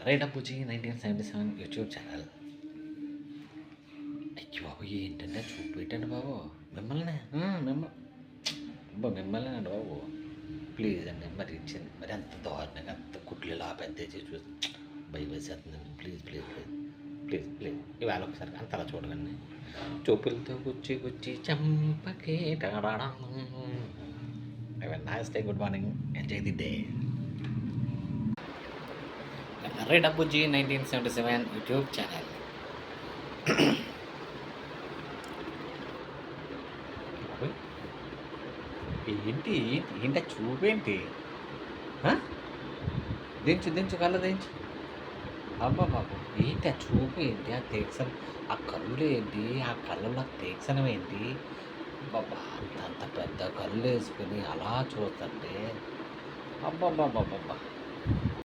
Errayya Bujji 1977 YouTube channel. అయ్య బాబు ఏంటంటే చూపెట్టండి బాబు మిమ్మల్ని మిమ్మల్ని అండి బాబు ప్లీజ్ అండి. మరి అంత దారుణంగా అంత కుట్లు ఇలా పెద్ద చేసి చూసి భయపేసేస్తుందండి. Please please please please please ఇవాళ ఒకసారి అంతలా చూడకండి. చూపులతో గుచ్చి గుచ్చి చంపకే nice day. Good morning. Enjoy the day. Errayya Bujji 1977 YouTube channel. ఏంటి ఏంటి చూపేంటి? దించు కళ్ళ దించు. అబ్బా బాబు ఏంటి ఆ చూపు ఏంటి? ఆ తీక్షణ ఆ కళ్ళు ఏంటి? ఆ కళ్ళలో తీక్షణం ఏంటి? బాబా అంత పెద్ద కళ్ళు వేసుకుని అలా చూస్తుంటే అబ్బాబ్బాబ్బా